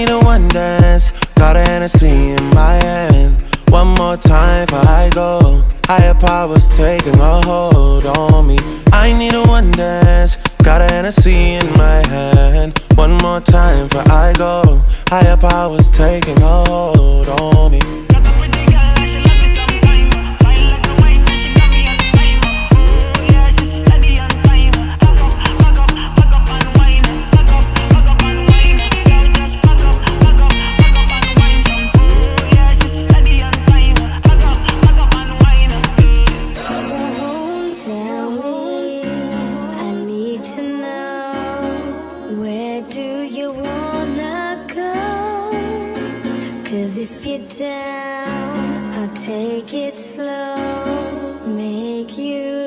Need a one dance, got a Hennessy in my hand. One more time before I go. Higher powers taking a hold on me. I need a one dance, got a Hennessy in my hand. One more time before I go. Higher powers taking a hold on me. Cause if you're down, I'll take it slow, make you